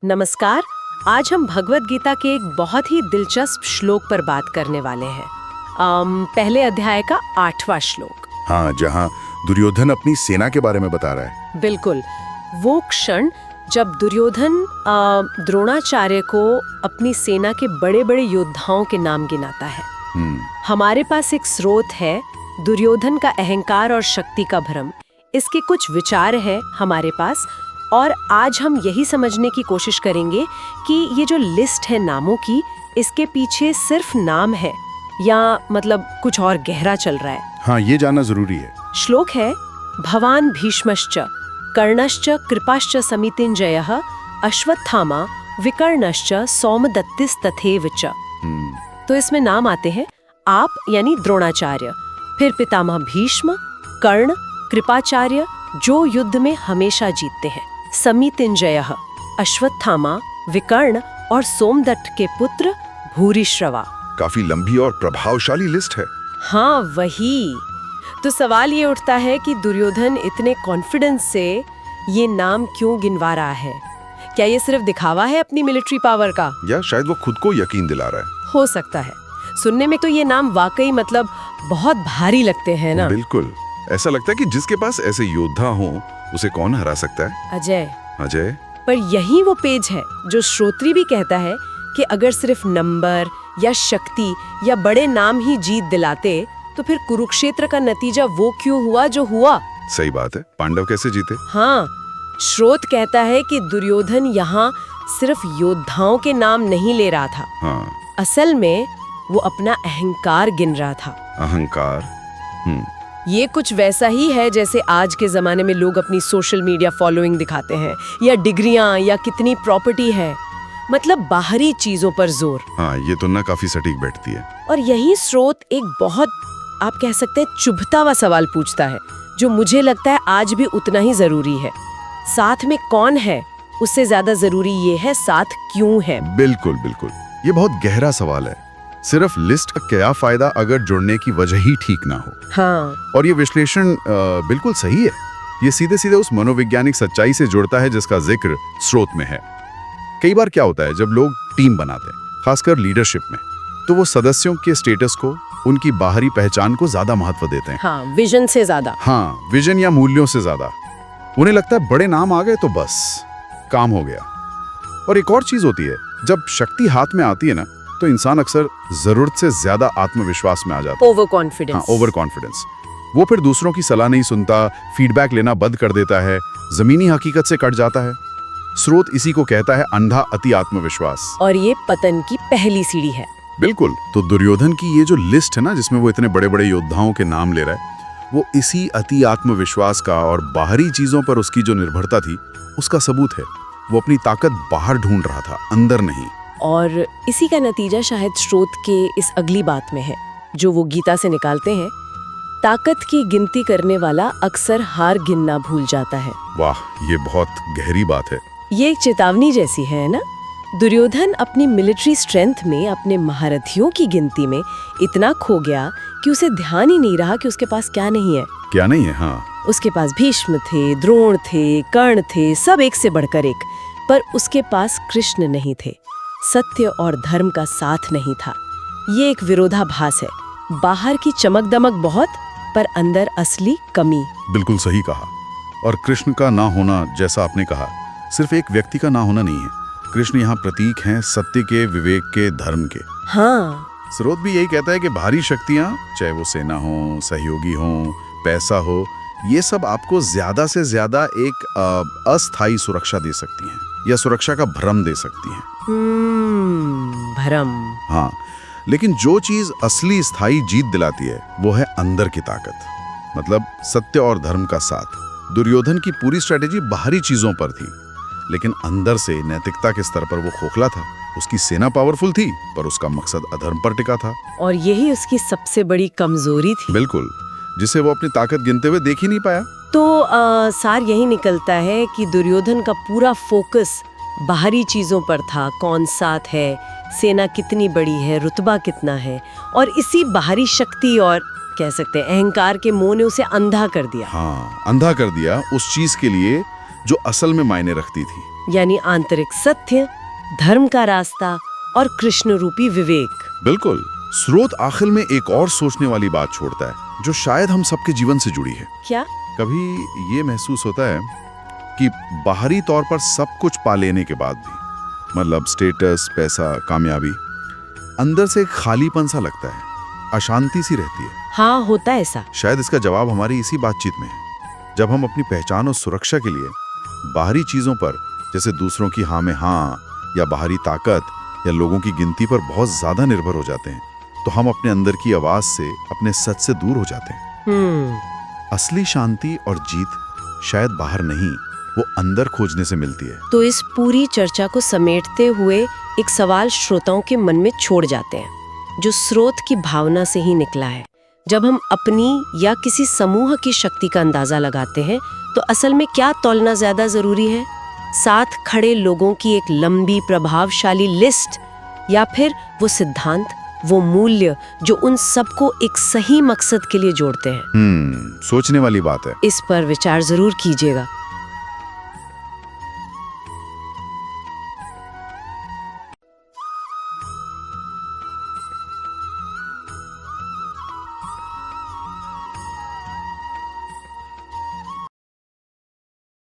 नमस्कार। आज हम भगवत गीता के एक बहुत ही दिलचस्प श्लोक पर बात करने वाले हैं। पहले अध्याय का 8वां श्लोक। हाँ, जहाँ दुर्योधन अपनी सेना के बारे में बता रहा है। बिल्कुल, वो क्षण जब दुर्योधन द्रोणाचार्य को अपनी सेना के बड़े बड़े योद्धाओं के नाम गिनाता है। हमारे पास एक स्रोत है, दुर्योधन का अहंकार और शक्ति का भ्रम। इसके कुछ विचार है हमारे पास, और आज हम यही समझने की कोशिश करेंगे कि ये जो लिस्ट है नामों की, इसके पीछे सिर्फ नाम है या मतलब कुछ और गहरा चल रहा है। हाँ, ये जानना जरूरी है। श्लोक है, भवान भीष्मश्च कर्णश्च कृपाश्च समितिंजयः अश्वत्थामा विकर्णश्च सौमदत्तिस्तथैव च। तो इसमें नाम आते हैं आप यानी द्रोणाचार्य, फिर पितामह भीष्म, कर्ण, कृपाचार्य जो युद्ध में हमेशा जीतते हैं, समितिंजयः अश्वत्थामा, विकर्ण और सोमदत्त के पुत्र भूरिश्रवा। काफी लंबी और प्रभावशाली लिस्ट है। हाँ, वही तो सवाल ये उठता है कि दुर्योधन इतने कॉन्फिडेंस से ये नाम क्यों गिनवा रहा है? क्या ये सिर्फ दिखावा है अपनी मिलिट्री पावर का, या शायद वो खुद को यकीन दिला रहा है? हो सकता है। सुनने में तो ये नाम वाकई मतलब बहुत भारी लगते हैं ना। बिल्कुल, ऐसा लगता है कि जिसके पास ऐसे योद्धा हो उसे कौन हरा सकता है? अजय। पर यही वो पेज है जो श्रोत्री भी कहता है कि अगर सिर्फ नंबर या शक्ति या बड़े नाम ही जीत दिलाते तो फिर कुरुक्षेत्र का नतीजा वो क्यों हुआ जो हुआ। सही बात है, पांडव कैसे जीते? हाँ, श्रोत कहता है कि दुर्योधन यहाँ सिर्फ योद्धाओं के नाम नहीं ले रहा था। हाँ। असल में वो अपना अहंकार गिन रहा था। अहंकार। ये कुछ वैसा ही है जैसे आज के जमाने में लोग अपनी सोशल मीडिया फॉलोइंग दिखाते हैं, या डिग्रियां, या कितनी प्रॉपर्टी है, मतलब बाहरी चीजों पर जोर। हाँ, ये तुलना काफी सटीक बैठती है। और यही स्रोत एक बहुत, आप कह सकते हैं, चुभता हुआ सवाल पूछता है, जो मुझे लगता है आज भी उतना ही जरूरी है। साथ में कौन है, उससे ज्यादा जरूरी ये है साथ क्यों है। बिल्कुल बिल्कुल, ये बहुत गहरा सवाल है। सिर्फ लिस्ट का क्या फायदा अगर जुड़ने की वजह ही ठीक ना हो। हाँ। और ये विश्लेषण बिल्कुल सही है। ये सीधे सीधे उस मनोवैज्ञानिक सच्चाई से जुड़ता है जिसका जिक्र स्रोत में है। कई बार क्या होता है, जब लोग टीम बनाते हैं, खासकर लीडरशिप में, तो वो सदस्यों के स्टेटस को, उनकी बाहरी पहचान को ज्यादा महत्व देते हैं। हाँ, विजन से ज्यादा। हाँ, विजन या मूल्यों से ज्यादा। उन्हें लगता है बड़े नाम आ गए तो बस काम हो गया। और एक और चीज होती है, जब शक्ति हाथ में आती है ना, तो इंसान अक्सर जरूरत से ज्यादा आत्मविश्वास में आ जाता है। Over confidence. हाँ, ओवर कॉन्फिडेंस। वो फिर दूसरों की सलाह नहीं सुनता, फीडबैक लेना बंद कर देता है, जमीनी हकीकत से कट जाता है। स्रोत इसी को कहता है अंधा अति आत्मविश्वास। और ये पतन की पहली सीढ़ी है। बिल्कुल। तो दुर्योधन की ये जो लिस्ट है ना, जिसमें वो इतने बड़े बड़े योद्धाओं के नाम ले रहा है, वो इसी अति आत्मविश्वास का और बाहरी चीजों पर उसकी जो निर्भरता थी, उसका सबूत है। वो अपनी ताकत बाहर ढूंढ रहा था, अंदर नहीं। और इसी का नतीजा शायद स्रोत के इस अगली बात में है, जो वो गीता से निकालते हैं। ताकत की गिनती करने वाला अक्सर हार गिनना भूल जाता है। वाह, ये बहुत गहरी बात है। ये एक चेतावनी जैसी है ना। दुर्योधन अपनी मिलिट्री स्ट्रेंथ में, अपने महारथियों की गिनती में इतना खो गया कि उसे ध्यान ही नहीं रहा कि उसके पास क्या नहीं है। क्या नहीं है? हाँ, उसके पास भीष्म थे, द्रोण थे, कर्ण थे, सब एक से बढ़कर एक, पर उसके पास कृष्ण नहीं थे। सत्य और धर्म का साथ नहीं था। ये एक विरोधाभास है। बाहर की चमक दमक बहुत, पर अंदर असली कमी। बिल्कुल सही कहा। और कृष्ण का ना होना, जैसा आपने कहा, सिर्फ एक व्यक्ति का ना होना नहीं है। कृष्ण यहाँ प्रतीक हैं सत्य के, विवेक के, धर्म के। हाँ। स्रोत भी यही कहता है कि भारी शक्तियाँ, चाहे वो सेना हो, सहयोगी हो, पैसा हो, ये सब आपको ज्यादा से ज्यादा एक अस्थायी सुरक्षा दे सकती हैं, या सुरक्षा का भ्रम दे सकती हैं। भ्रम। हाँ, लेकिन जो चीज असली स्थायी जीत दिलाती है, वो है अंदर की ताकत, मतलब सत्य और धर्म का साथ। दुर्योधन की पूरी स्ट्रेटेजी बाहरी चीजों पर थी, लेकिन अंदर से नैतिकता के स्तर पर वो खोखला था। उसकी सेना पावरफुल थी, पर उसका मकसद अधर्म पर टिका था। और यही उसकी सबसे बड़ी कमजोरी थी। बिल्कुल, जिसे वो अपनी ताकत गिनते हुए देख ही नहीं पाया। तो सार यही निकलता है कि दुर्योधन का पूरा फोकस बाहरी चीजों पर था। कौन साथ है, सेना कितनी बड़ी है, रुतबा कितना है, और इसी बाहरी शक्ति और कह सकते हैं अहंकार के मोह ने उसे अंधा कर दिया। हाँ, अंधा कर दिया उस चीज के लिए जो असल में मायने रखती थी। यानी आंतरिक सत्य, धर्म का रास्ता और कृष्ण रूपी विवेक। बिल्कुल। स्रोत आखिर में एक और सोचने वाली बात छोड़ता है जो शायद हम सबके जीवन से जुड़ी है। क्या? कभी ये महसूस होता है कि बाहरी तौर पर सब कुछ पा लेने के बाद भी, मतलब स्टेटस, पैसा, कामयाबी, अंदर से एक खालीपन सा लगता है, अशांति सी रहती है। हाँ, होता है ऐसा। शायद इसका जवाब हमारी इसी बातचीत में है। जब हम अपनी पहचान और सुरक्षा के लिए बाहरी चीजों पर, जैसे दूसरों की हाँ में हाँ या बाहरी ताकत या लोगों की गिनती पर बहुत ज्यादा निर्भर हो जाते हैं, तो हम अपने अंदर की आवाज से, अपने सच से दूर हो जाते हैं। असली शांति और जीत शायद बाहर नहीं, वो अंदर खोजने से मिलती है। तो इस पूरी चर्चा को समेटते हुए एक सवाल श्रोताओं के मन में छोड़ जाते हैं, जो स्रोत की भावना से ही निकला है। जब हम अपनी या किसी समूह की शक्ति का अंदाजा लगाते हैं, तो असल में क्या तौलना ज्यादा जरूरी है? साथ खड़े लोगों की एक लंबी प्रभावशाली लिस्ट, या फिर वो सिद्धांत, वो मूल्य जो उन सबको एक सही मकसद के लिए जोड़ते हैं? सोचने वाली बात है। इस पर विचार जरूर कीजिएगा।